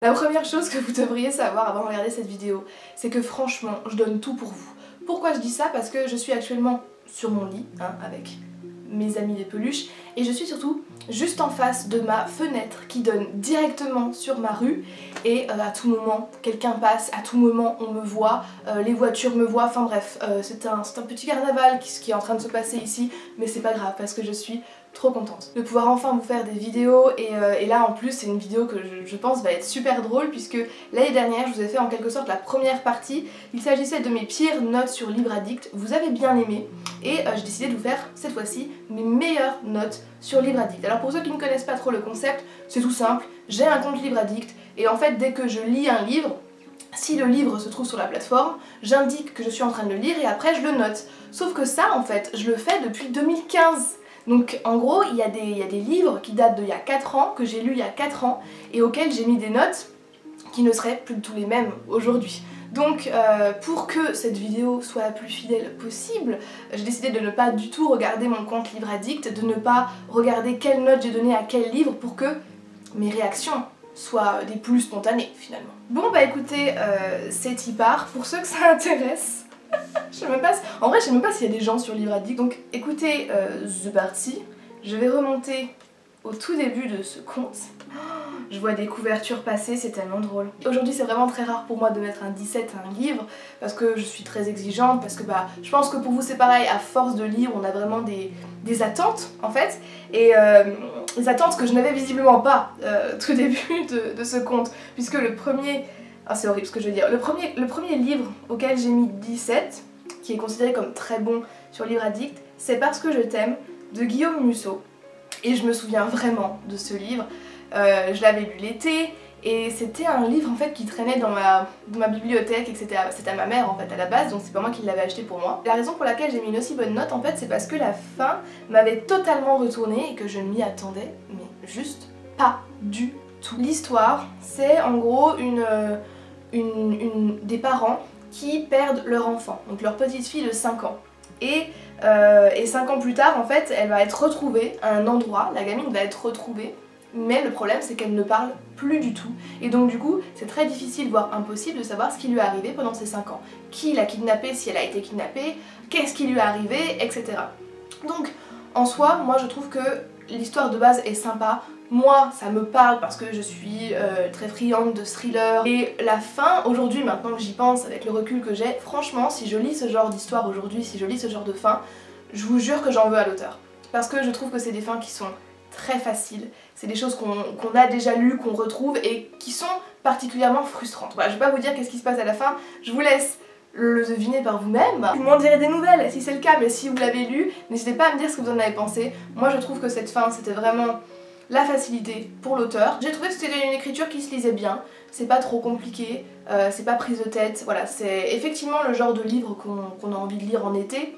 La première chose que vous devriez savoir avant de regarder cette vidéo, c'est que franchement, je donne tout pour vous. Pourquoi je dis ça? Parce que je suis actuellement sur mon lit, avec mes amis les peluches, et je suis surtout juste en face de ma fenêtre qui donne directement sur ma rue, et à tout moment, quelqu'un passe, à tout moment, on me voit, les voitures me voient, enfin bref, c'est un petit carnaval qui est en train de se passer ici, mais c'est pas grave parce que je suis trop contente de pouvoir enfin vous faire des vidéos et là en plus c'est une vidéo que je pense va être super drôle puisque l'année dernière je vous ai fait en quelque sorte la première partie. Il s'agissait de mes pires notes sur Libre Addict, vous avez bien aimé et j'ai décidé de vous faire cette fois-ci mes meilleures notes sur Libre Addict. Alors pour ceux qui ne connaissent pas trop le concept, c'est tout simple, j'ai un compte Libre Addict et en fait dès que je lis un livre, si le livre se trouve sur la plateforme, j'indique que je suis en train de le lire et après je le note. Sauf que ça en fait je le fais depuis 2015. Donc en gros, il y a des livres qui datent d'il y a 4 ans, que j'ai lus il y a 4 ans, et auxquels j'ai mis des notes qui ne seraient plus du tout les mêmes aujourd'hui. Donc pour que cette vidéo soit la plus fidèle possible, j'ai décidé de ne pas du tout regarder mon compte Libre Addict, de ne pas regarder quelle note j'ai donné à quel livre pour que mes réactions soient des plus spontanées finalement. Bon bah écoutez, c'est y part, pour ceux que ça intéresse. Je sais même pas, en vrai je sais même pas s'il y a des gens sur Libre Addict, donc écoutez, The Party, je vais remonter au tout début de ce compte. Je vois des couvertures passer, c'est tellement drôle. Aujourd'hui c'est vraiment très rare pour moi de mettre un 17 à un livre parce que je suis très exigeante, parce que bah je pense que pour vous c'est pareil, à force de lire on a vraiment des attentes en fait, et des attentes que je n'avais visiblement pas tout début de ce compte, puisque le premier... Ah c'est horrible ce que je veux dire. Le premier livre auquel j'ai mis 17, qui est considéré comme très bon sur Libre Addict, c'est Parce que je t'aime de Guillaume Musso. Et je me souviens vraiment de ce livre. Je l'avais lu l'été et c'était un livre en fait qui traînait dans ma bibliothèque et que c'était à ma mère en fait à la base, donc c'est pas moi qui l'avais acheté pour moi. La raison pour laquelle j'ai mis une aussi bonne note en fait c'est parce que la fin m'avait totalement retournée et que je ne m'y attendais mais juste pas du tout. L'histoire c'est en gros des parents qui perdent leur enfant, donc leur petite fille de 5 ans. Et 5 ans plus tard, en fait, elle va être retrouvée à un endroit, la gamine va être retrouvée, mais le problème c'est qu'elle ne parle plus du tout. Et donc du coup, c'est très difficile, voire impossible de savoir ce qui lui est arrivé pendant ces 5 ans. Qui l'a kidnappée, si elle a été kidnappée, qu'est-ce qui lui est arrivé, etc. Donc, en soi, moi je trouve que l'histoire de base est sympa. Moi, ça me parle parce que je suis très friande de thriller. Et la fin, aujourd'hui, maintenant que j'y pense, avec le recul que j'ai, franchement, si je lis ce genre d'histoire aujourd'hui, si je lis ce genre de fin, je vous jure que j'en veux à l'auteur. Parce que je trouve que c'est des fins qui sont très faciles. C'est des choses qu'on a déjà lues, qu'on retrouve et qui sont particulièrement frustrantes. Voilà, je vais pas vous dire qu'est-ce qui se passe à la fin, je vous laisse le deviner par vous-même. Vous m'en direz des nouvelles si c'est le cas, mais si vous l'avez lu, n'hésitez pas à me dire ce que vous en avez pensé. Moi je trouve que cette fin, c'était vraiment la facilité pour l'auteur. J'ai trouvé que c'était une écriture qui se lisait bien, c'est pas trop compliqué, c'est pas prise de tête, voilà, c'est effectivement le genre de livre qu'on a envie de lire en été,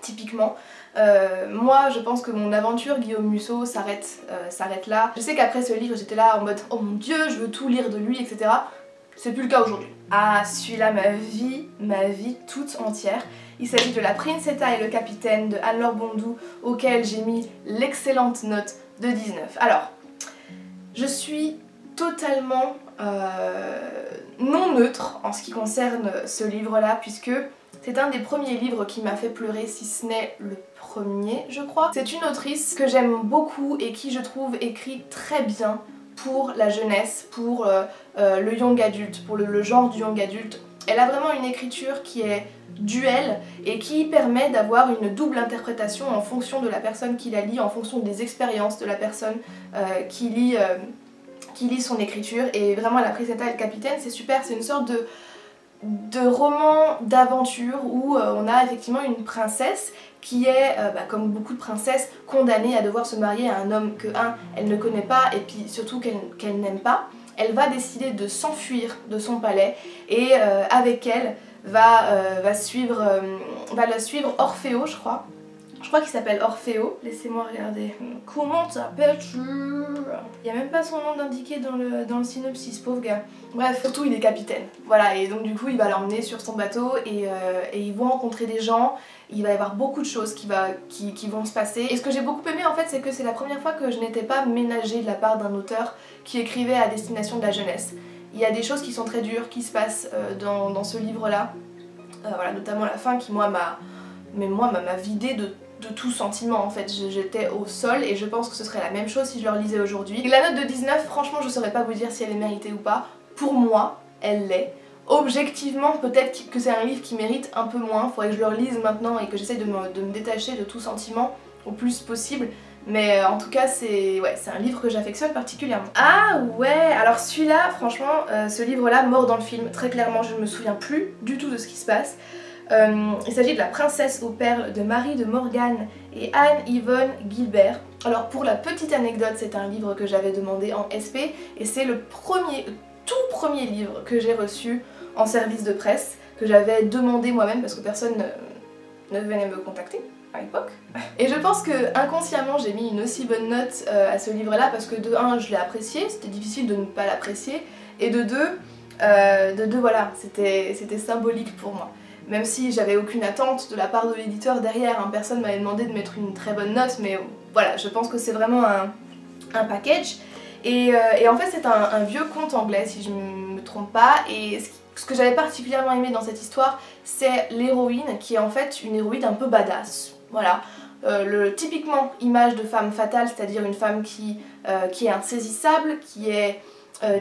typiquement. Moi je pense que mon aventure Guillaume Musso s'arrête là. Je sais qu'après ce livre j'étais là en mode oh mon dieu je veux tout lire de lui, etc. C'est plus le cas aujourd'hui. Ah, celui-là, ma vie toute entière. Il s'agit de La Princetta et le Capitaine de Anne-Laure Bondou, auquel j'ai mis l'excellente note de 19. Alors, je suis totalement non neutre en ce qui concerne ce livre-là, puisque c'est un des premiers livres qui m'a fait pleurer, si ce n'est le premier, je crois. C'est une autrice que j'aime beaucoup et qui, je trouve, écrit très bien pour la jeunesse, pour le young adulte, pour le genre du young adulte. Elle a vraiment une écriture qui est duel et qui permet d'avoir une double interprétation en fonction de la personne qui la lit, en fonction des expériences de la personne qui lit son écriture. Et vraiment La Princetta et le Capitaine, c'est super, c'est une sorte de roman d'aventure où on a effectivement une princesse qui est, comme beaucoup de princesses, condamnée à devoir se marier à un homme que, elle ne connaît pas et puis surtout qu'elle n'aime pas. Elle va décider de s'enfuir de son palais et avec elle va la suivre Orfeo, je crois. Je crois qu'il s'appelle Orfeo, laissez-moi regarder. Comment t'appelles-tu? Il n'y a même pas son nom indiqué dans le synopsis, pauvre gars. Bref, surtout il est capitaine. Voilà, et donc du coup il va l'emmener sur son bateau et ils vont rencontrer des gens. Il va y avoir beaucoup de choses qui vont se passer. Et ce que j'ai beaucoup aimé en fait, c'est que c'est la première fois que je n'étais pas ménagée de la part d'un auteur qui écrivait à destination de la jeunesse. Il y a des choses qui sont très dures qui se passent dans ce livre-là, voilà, notamment la fin qui moi m'a vidé de tout sentiment en fait. J'étais au sol et je pense que ce serait la même chose si je le relisais aujourd'hui. Et la note de 19, franchement je saurais pas vous dire si elle est méritée ou pas. Pour moi, elle l'est. Objectivement, peut-être que c'est un livre qui mérite un peu moins, faudrait que je le relise maintenant et que j'essaye de me détacher de tout sentiment au plus possible. Mais en tout cas, c'est un livre que j'affectionne particulièrement. Ah ouais, alors celui-là, franchement, ce livre-là, mort dans le film, très clairement, je ne me souviens plus du tout de ce qui se passe. Il s'agit de La princesse aux perles de Marie de Morgan et Anne-Yvonne Gilbert. Alors pour la petite anecdote, c'est un livre que j'avais demandé en SP et c'est le tout premier livre que j'ai reçu en service de presse, que j'avais demandé moi-même parce que personne ne venait me contacter à l'époque. Et je pense que inconsciemment j'ai mis une aussi bonne note à ce livre-là parce que de 1 je l'ai apprécié, c'était difficile de ne pas l'apprécier, et de 2 voilà, c'était symbolique pour moi. Même si j'avais aucune attente de la part de l'éditeur derrière, hein, personne m'avait demandé de mettre une très bonne note, mais voilà, je pense que c'est vraiment un package. Et en fait c'est un vieux conte anglais si je ne me trompe pas, et ce que j'avais particulièrement aimé dans cette histoire, c'est l'héroïne qui est en fait une héroïne un peu badass. Voilà, typiquement image de femme fatale, c'est-à-dire une femme qui est insaisissable, qui est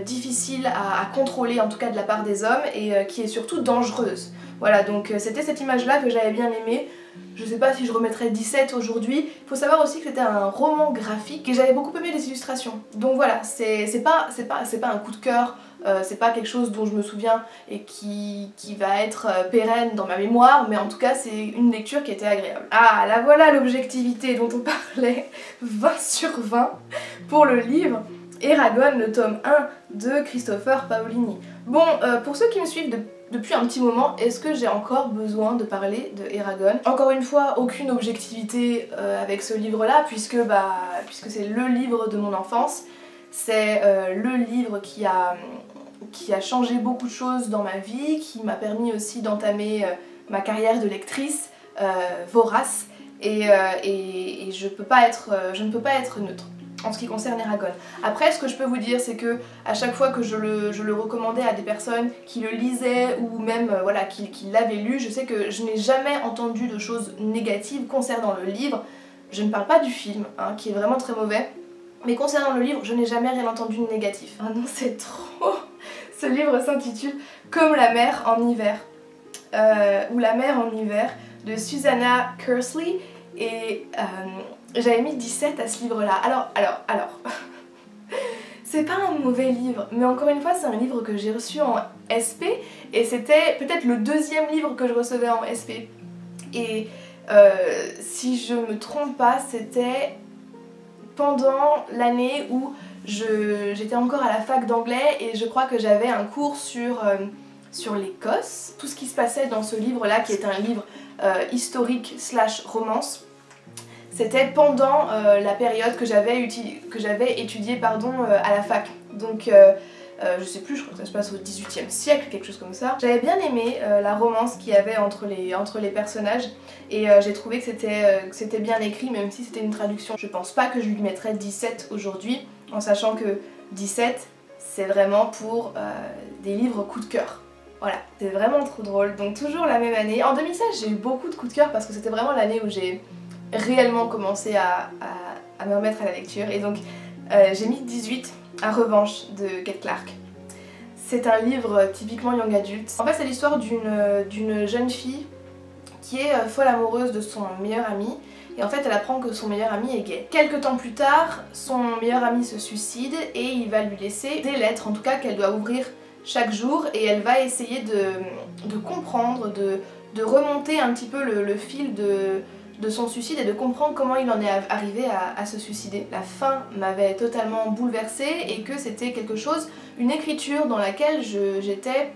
difficile à contrôler en tout cas de la part des hommes et qui est surtout dangereuse. Voilà, donc c'était cette image-là que j'avais bien aimée. Je sais pas si je remettrais 17 aujourd'hui. Il faut savoir aussi que c'était un roman graphique et j'avais beaucoup aimé les illustrations. Donc voilà, c'est pas un coup de cœur, c'est pas quelque chose dont je me souviens et qui va être pérenne dans ma mémoire, mais en tout cas c'est une lecture qui était agréable. Ah, là voilà l'objectivité dont on parlait, 20 sur 20 pour le livre Eragon, le tome 1 de Christopher Paolini. Bon, pour ceux qui me suivent depuis un petit moment, est-ce que j'ai encore besoin de parler de Eragon? Encore une fois, aucune objectivité avec ce livre-là, puisque c'est le livre de mon enfance. C'est le livre qui a changé beaucoup de choses dans ma vie, qui m'a permis aussi d'entamer ma carrière de lectrice vorace, et je ne peux pas être neutre en ce qui concerne Eragon. Après, ce que je peux vous dire, c'est que à chaque fois que je le recommandais à des personnes qui le lisaient ou même voilà, qui l'avaient lu, je sais que je n'ai jamais entendu de choses négatives concernant le livre. Je ne parle pas du film, hein, qui est vraiment très mauvais, mais concernant le livre, je n'ai jamais rien entendu de négatif. Ah non, c'est trop. Ce livre s'intitule Comme la mer en hiver, ou La mer en hiver, de Susanna Kersley, et j'avais mis 17 à ce livre-là. Alors, c'est pas un mauvais livre, mais encore une fois, c'est un livre que j'ai reçu en SP, et c'était peut-être le deuxième livre que je recevais en SP. Et si je me trompe pas, c'était pendant l'année où j'étais encore à la fac d'anglais, et je crois que j'avais un cours sur l'Écosse. Tout ce qui se passait dans ce livre-là, qui est un livre historique / romance, c'était pendant la période que j'avais étudiée à la fac. Donc je sais plus, je crois que ça se passe au XVIIIe siècle, quelque chose comme ça. J'avais bien aimé la romance qu'il y avait entre les personnages, et j'ai trouvé que c'était bien écrit, même si c'était une traduction. Je pense pas que je lui mettrais 17 aujourd'hui, en sachant que 17 c'est vraiment pour des livres coup de cœur. Voilà, c'est vraiment trop drôle. Donc toujours la même année. En 2016 j'ai eu beaucoup de coups de cœur parce que c'était vraiment l'année où j'ai réellement commencé à me remettre à la lecture, et donc j'ai mis 18 à Revanche de Kate Clark. C'est un livre typiquement young adult. En fait c'est l'histoire d'une jeune fille qui est folle amoureuse de son meilleur ami, et en fait elle apprend que son meilleur ami est gay. Quelques temps plus tard, son meilleur ami se suicide et il va lui laisser des lettres, en tout cas qu'elle doit ouvrir chaque jour, et elle va essayer de comprendre, de remonter un petit peu le fil de son suicide et de comprendre comment il en est arrivé à se suicider. La fin m'avait totalement bouleversée, et que c'était quelque chose, une écriture dans laquelle j'étais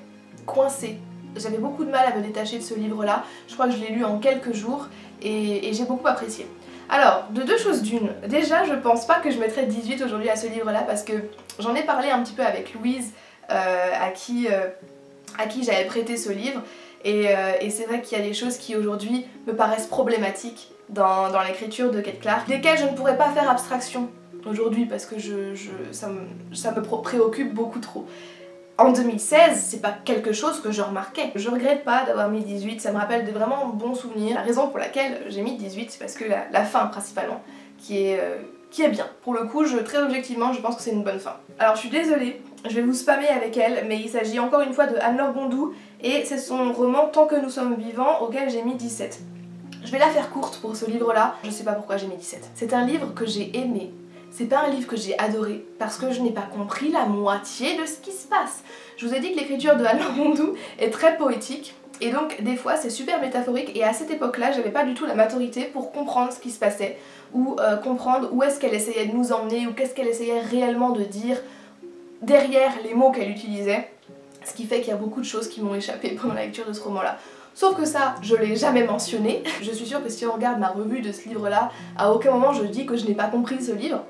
coincée. J'avais beaucoup de mal à me détacher de ce livre-là. Je crois que je l'ai lu en quelques jours et j'ai beaucoup apprécié. Alors, de deux choses d'une. Déjà, je pense pas que je mettrais 18 aujourd'hui à ce livre-là, parce que j'en ai parlé un petit peu avec Louise, à qui j'avais prêté ce livre. Et c'est vrai qu'il y a des choses qui aujourd'hui me paraissent problématiques dans l'écriture de Kate Clark, desquelles je ne pourrais pas faire abstraction aujourd'hui parce que ça me préoccupe beaucoup trop. en 2016, c'est pas quelque chose que je remarquais. Je regrette pas d'avoir mis 18, ça me rappelle des vraiment bons souvenirs. La raison pour laquelle j'ai mis 18, c'est parce que la fin principalement, qui est bien. Pour le coup, très objectivement, je pense que c'est une bonne fin. Alors je suis désolée, je vais vous spammer avec elle, mais il s'agit encore une fois de Anne-Laure Bondou, et c'est son roman Tant que nous sommes vivants, auquel j'ai mis 17. Je vais la faire courte pour ce livre-là, je sais pas pourquoi j'ai mis 17. C'est un livre que j'ai aimé. C'est pas un livre que j'ai adoré parce que je n'ai pas compris la moitié de ce qui se passe. Je vous ai dit que l'écriture de Anne-Laure Bondou est très poétique et donc des fois c'est super métaphorique, et à cette époque-là j'avais pas du tout la maturité pour comprendre ce qui se passait ou comprendre où est-ce qu'elle essayait de nous emmener ou qu'est-ce qu'elle essayait réellement de dire derrière les mots qu'elle utilisait, ce qui fait qu'il y a beaucoup de choses qui m'ont échappé pendant la lecture de ce roman-là. Sauf que ça, je l'ai jamais mentionné. Je suis sûre que si on regarde ma revue de ce livre-là, à aucun moment je dis que je n'ai pas compris ce livre.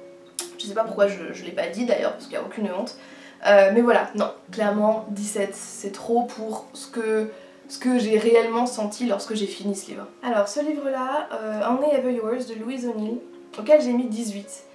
Je sais pas pourquoi je l'ai pas dit d'ailleurs, parce qu'il n'y a aucune honte. Mais voilà, non, clairement 17 c'est trop pour ce que j'ai réellement senti lorsque j'ai fini ce livre. Alors ce livre-là, Only Ever Yours de Louise O'Neill, auquel j'ai mis 18.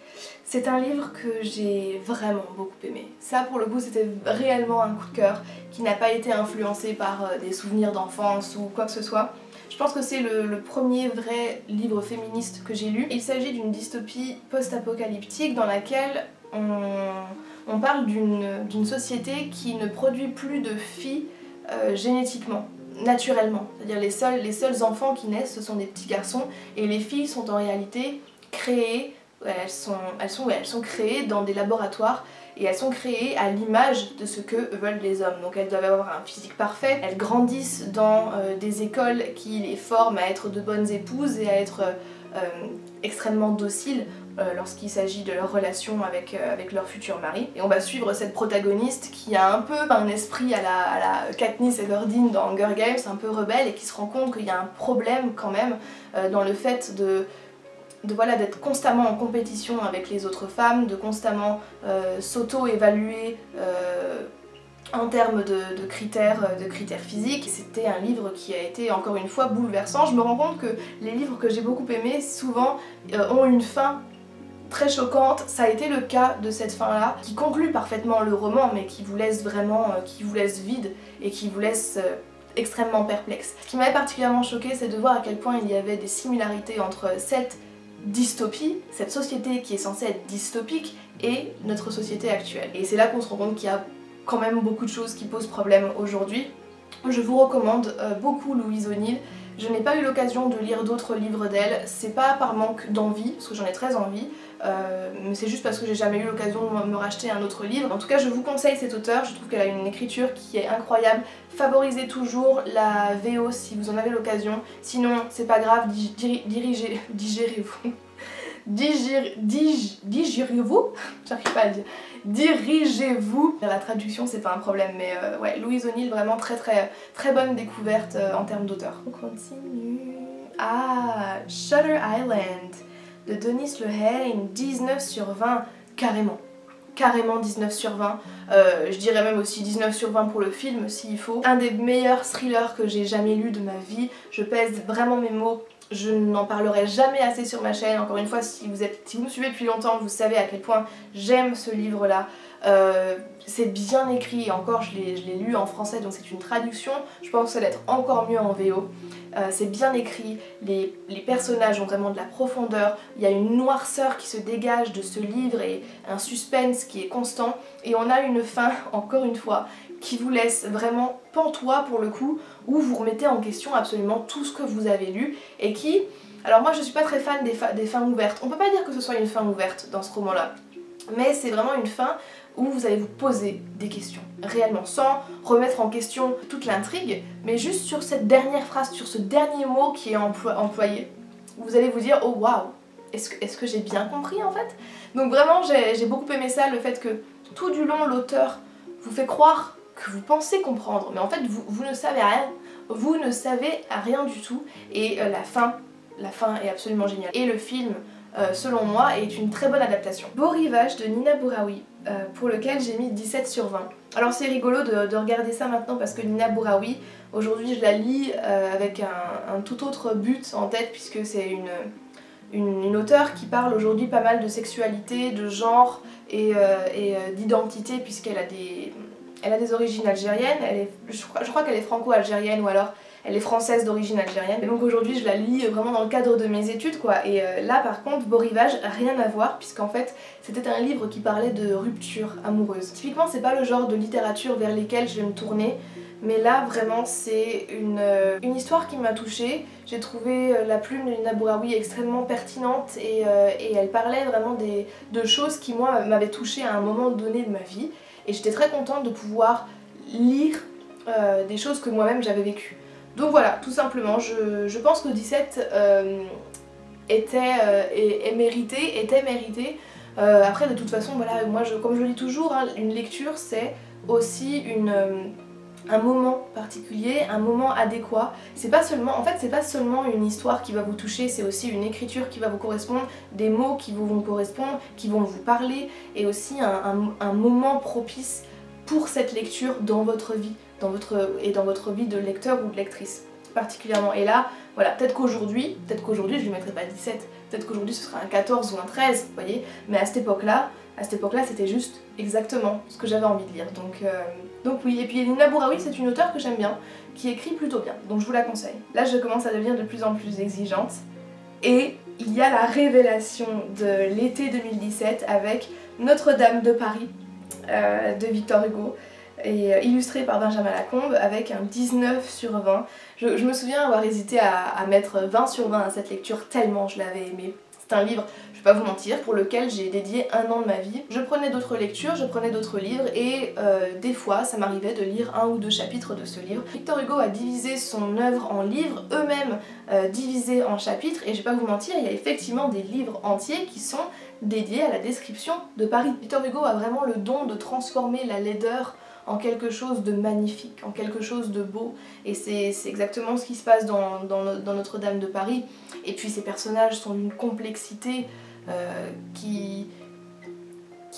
C'est un livre que j'ai vraiment beaucoup aimé. Ça pour le coup c'était réellement un coup de cœur qui n'a pas été influencé par des souvenirs d'enfance ou quoi que ce soit. Je pense que c'est le premier vrai livre féministe que j'ai lu. Il s'agit d'une dystopie post-apocalyptique dans laquelle on parle d'une société qui ne produit plus de filles génétiquement, naturellement. C'est-à-dire les seuls enfants qui naissent, ce sont des petits garçons, et les filles sont en réalité créées, elles sont créées dans des laboratoires, et elles sont créées à l'image de ce que veulent les hommes. Donc elles doivent avoir un physique parfait, elles grandissent dans des écoles qui les forment à être de bonnes épouses et à être extrêmement dociles lorsqu'il s'agit de leur relation avec leur futur mari. Et on va suivre cette protagoniste qui a un peu un esprit à la Katniss Everdeen dans Hunger Games, un peu rebelle, et qui se rend compte qu'il y a un problème quand même dans le fait d'être constamment en compétition avec les autres femmes, de constamment s'auto-évaluer en termes de critères physiques. C'était un livre qui a été encore une fois bouleversant. Je me rends compte que les livres que j'ai beaucoup aimés souvent ont une fin très choquante. Ça a été le cas de cette fin-là, qui conclut parfaitement le roman, mais qui vous laisse vraiment, qui vous laisse vide et qui vous laisse extrêmement perplexe. Ce qui m'avait particulièrement choquée, c'est de voir à quel point il y avait des similarités entre cette dystopie, cette société qui est censée être dystopique, et notre société actuelle. Et c'est là qu'on se rend compte qu'il y a quand même beaucoup de choses qui posent problème aujourd'hui. Je vous recommande beaucoup Louise O'Neill. Je n'ai pas eu l'occasion de lire d'autres livres d'elle, c'est pas par manque d'envie, parce que j'en ai très envie, mais c'est juste parce que j'ai jamais eu l'occasion de me racheter un autre livre. En tout cas, je vous conseille cette auteure, je trouve qu'elle a une écriture qui est incroyable. Favorisez toujours la VO si vous en avez l'occasion, sinon c'est pas grave, digérez-vous. Digérez-vous, j'arrive pas à le dire, dirigez-vous vers la traduction, c'est pas un problème, mais ouais, Louise O'Neill, vraiment très bonne découverte en termes d'auteur. On continue. Ah, Shutter Island de Denis Lehane, 19 sur 20, carrément 19 sur 20, je dirais même aussi 19 sur 20 pour le film s'il faut. Un des meilleurs thrillers que j'ai jamais lu de ma vie, je pèse vraiment mes mots. Je n'en parlerai jamais assez sur ma chaîne. Encore une fois, si vous me suivez depuis longtemps, vous savez à quel point j'aime ce livre-là. C'est bien écrit, et encore je l'ai lu en français, donc c'est une traduction. Je pense que ça va être encore mieux en VO. C'est bien écrit, les personnages ont vraiment de la profondeur, il y a une noirceur qui se dégage de ce livre et un suspense qui est constant. Et on a une fin, encore une fois, qui vous laisse vraiment pantois pour le coup, où vous remettez en question absolument tout ce que vous avez lu, et qui... Alors moi je suis pas très fan des fins ouvertes, on peut pas dire que ce soit une fin ouverte dans ce roman-là, mais c'est vraiment une fin où vous allez vous poser des questions, réellement, sans remettre en question toute l'intrigue, mais juste sur cette dernière phrase, sur ce dernier mot qui est employé. Vous allez vous dire, oh waouh, est-ce que j'ai bien compris en fait? Donc vraiment j'ai beaucoup aimé ça, le fait que tout du long l'auteur vous fait croire que vous pensez comprendre, mais en fait vous ne savez rien, vous ne savez rien du tout, et la fin est absolument géniale. Et le film, selon moi, est une très bonne adaptation. Beau rivage de Nina Bouraoui, pour lequel j'ai mis 17 sur 20. Alors c'est rigolo de regarder ça maintenant parce que Nina Bouraoui, aujourd'hui je la lis avec un tout autre but en tête, puisque c'est une auteure qui parle aujourd'hui pas mal de sexualité, de genre et d'identité, puisqu'elle Elle a des origines algériennes, je crois qu'elle est franco-algérienne ou alors elle est française d'origine algérienne. Et donc aujourd'hui je la lis vraiment dans le cadre de mes études quoi. Et là par contre Beau Rivage, rien à voir puisqu'en fait c'était un livre qui parlait de rupture amoureuse. Typiquement c'est pas le genre de littérature vers lesquelles je vais me tourner. Mais là vraiment c'est une histoire qui m'a touchée. J'ai trouvé la plume de Nina Bouraoui extrêmement pertinente et elle parlait vraiment de choses qui moi m'avaient touchée à un moment donné de ma vie. Et j'étais très contente de pouvoir lire des choses que moi-même j'avais vécues. Donc voilà, tout simplement, je pense que 17 était mérité. Après de toute façon, voilà, moi comme je le dis toujours, hein, une lecture c'est aussi un moment particulier, un moment adéquat. C'est pas seulement, en fait c'est pas seulement une histoire qui va vous toucher, c'est aussi une écriture qui va vous correspondre, des mots qui vous vont correspondre, qui vont vous parler, et aussi un moment propice pour cette lecture dans votre vie, dans votre vie de lecteur ou de lectrice particulièrement. Et là, voilà, peut-être qu'aujourd'hui je lui mettrai pas 17, peut-être qu'aujourd'hui ce sera un 14 ou un 13, vous voyez, mais à cette époque-là c'était juste exactement ce que j'avais envie de lire. Donc oui, et puis Nina Bouraoui c'est une auteure que j'aime bien, qui écrit plutôt bien, donc je vous la conseille. Là je commence à devenir de plus en plus exigeante, et il y a la révélation de l'été 2017 avec Notre-Dame de Paris de Victor Hugo, et illustré par Benjamin Lacombe avec un 19 sur 20. Je me souviens avoir hésité à mettre 20 sur 20 à cette lecture tellement je l'avais aimé. C'est un livre, je vais pas vous mentir, pour lequel j'ai dédié un an de ma vie. Je prenais d'autres lectures, je prenais d'autres livres et des fois ça m'arrivait de lire un ou deux chapitres de ce livre. Victor Hugo a divisé son œuvre en livres, eux-mêmes divisés en chapitres, et je vais pas vous mentir, il y a effectivement des livres entiers qui sont dédiés à la description de Paris. Victor Hugo a vraiment le don de transformer la laideur en quelque chose de magnifique, en quelque chose de beau, et c'est exactement ce qui se passe dans Notre-Dame de Paris. Et puis ces personnages sont d'une complexité qui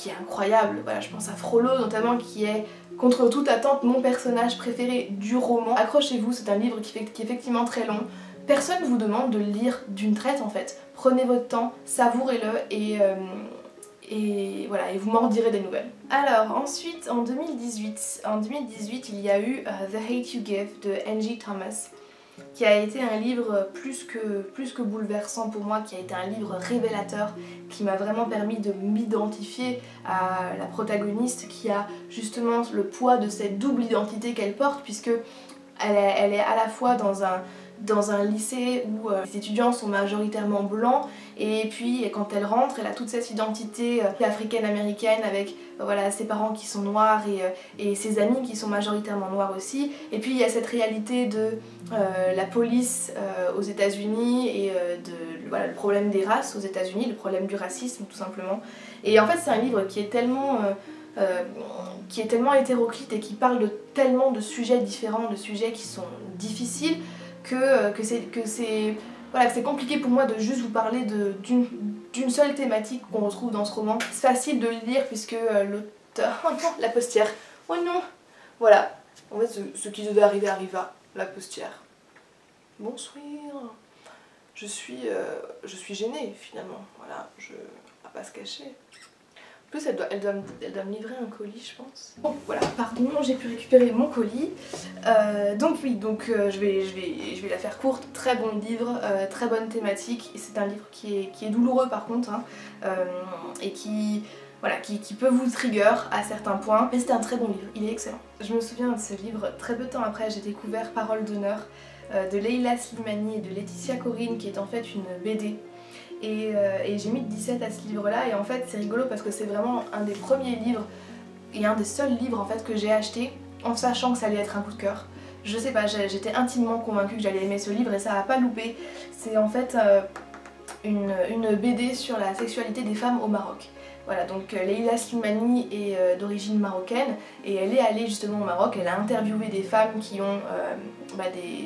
est incroyable. Voilà, je pense à Frollo notamment, qui est contre toute attente mon personnage préféré du roman. Accrochez-vous, c'est un livre qui est effectivement très long. Personne ne vous demande de le lire d'une traite en fait. Prenez votre temps, savourez-le et voilà, et vous m'en direz des nouvelles. Alors ensuite, en 2018, il y a eu The Hate You Give de Angie Thomas, qui a été un livre plus que bouleversant pour moi, qui a été un livre révélateur, qui m'a vraiment permis de m'identifier à la protagoniste, qui a justement le poids de cette double identité qu'elle porte, puisque elle est à la fois dans un lycée où les étudiants sont majoritairement blancs, et puis quand elle rentre, elle a toute cette identité africaine-américaine avec voilà, ses parents qui sont noirs et ses amis qui sont majoritairement noirs aussi. Et puis il y a cette réalité de la police aux États-Unis et voilà, le problème des races aux États-Unis, le problème du racisme tout simplement. Et en fait c'est un livre qui est tellement hétéroclite et qui parle tellement de sujets différents, de sujets qui sont difficiles, que c'est compliqué pour moi de juste vous parler d'une seule thématique qu'on retrouve dans ce roman. C'est facile de le lire puisque l'auteur... Oh non, la postière. Oh non. Voilà. En fait, ce qui devait arriver arriva. La postière. Bonsoir. Je suis gênée finalement. Voilà, on va pas se cacher. En plus, elle doit me livrer un colis, je pense. Bon, voilà, pardon, j'ai pu récupérer mon colis. Donc oui, je vais la faire courte. Très bon livre, très bonne thématique. Et c'est un livre qui est douloureux par contre, hein, et qui peut vous trigger à certains points. Mais c'est un très bon livre, il est excellent. Je me souviens de ce livre, très peu de temps après, j'ai découvert Parole d'honneur de Leila Slimani et de Laetitia Corinne, qui est en fait une BD. Et j'ai mis 17 à ce livre-là, et en fait c'est rigolo parce que c'est vraiment un des premiers livres et un des seuls livres en fait que j'ai acheté en sachant que ça allait être un coup de cœur. Je sais pas, j'étais intimement convaincue que j'allais aimer ce livre et ça a pas loupé. C'est en fait une BD sur la sexualité des femmes au Maroc. Voilà, donc Leila Slimani est d'origine marocaine et elle est allée justement au Maroc, elle a interviewé des femmes qui ont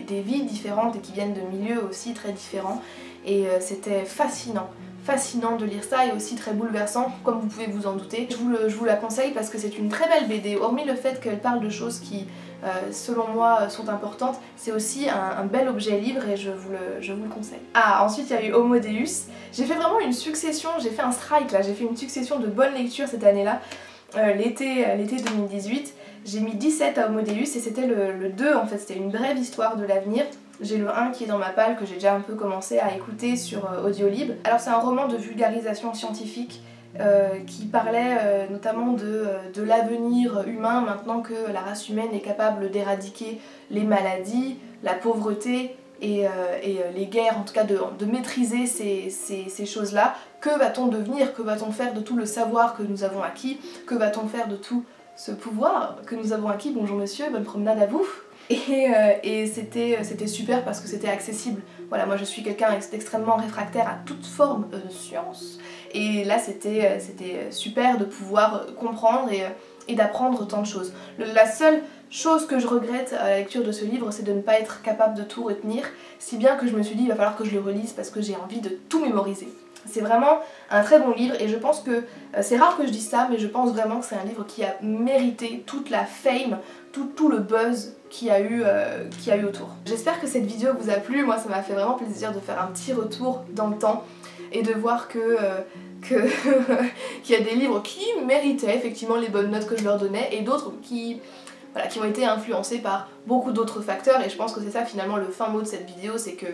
des vies différentes et qui viennent de milieux aussi très différents. Et c'était fascinant de lire ça et aussi très bouleversant, comme vous pouvez vous en douter. Je vous la conseille parce que c'est une très belle BD, hormis le fait qu'elle parle de choses qui, selon moi, sont importantes, c'est aussi un bel objet libre et je vous le conseille. Ah, ensuite il y a eu Homo Deus. J'ai fait vraiment une succession, j'ai fait un strike là, j'ai fait une succession de bonnes lectures cette année-là, l'été 2018. J'ai mis 17 à Homo Deus et c'était le 2 en fait, c'était une brève histoire de l'avenir. J'ai le 1 qui est dans ma palle que j'ai déjà un peu commencé à écouter sur Audiolib. Alors c'est un roman de vulgarisation scientifique qui parlait notamment de l'avenir humain maintenant que la race humaine est capable d'éradiquer les maladies, la pauvreté et les guerres, en tout cas de maîtriser ces choses-là. Que va-t-on devenir? Que va-t-on faire de tout le savoir que nous avons acquis? Que va-t-on faire de tout ce pouvoir que nous avons acquis? Bonjour monsieur, bonne promenade à vous. Et c'était super parce que c'était accessible. Voilà, moi je suis quelqu'un d'extrêmement réfractaire à toute forme de science. Et là c'était super de pouvoir comprendre et d'apprendre tant de choses. La seule chose que je regrette à la lecture de ce livre, c'est de ne pas être capable de tout retenir, si bien que je me suis dit il va falloir que je le relise parce que j'ai envie de tout mémoriser. C'est vraiment un très bon livre et je pense que, c'est rare que je dise ça, mais je pense vraiment que c'est un livre qui a mérité toute la fame, tout le buzz qu'il y a eu autour. J'espère que cette vidéo vous a plu, moi ça m'a fait vraiment plaisir de faire un petit retour dans le temps et de voir qu'il y a des livres qui méritaient effectivement les bonnes notes que je leur donnais et d'autres qui ont été influencés par beaucoup d'autres facteurs et je pense que c'est ça finalement le fin mot de cette vidéo, c'est que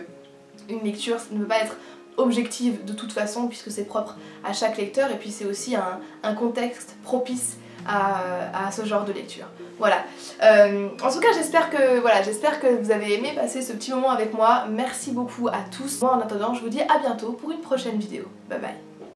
une lecture ne peut pas être objective de toute façon puisque c'est propre à chaque lecteur et puis c'est aussi un contexte propice à ce genre de lecture. Voilà. En tout cas j'espère que vous avez aimé passer ce petit moment avec moi. Merci beaucoup à tous. Moi en attendant je vous dis à bientôt pour une prochaine vidéo. Bye bye.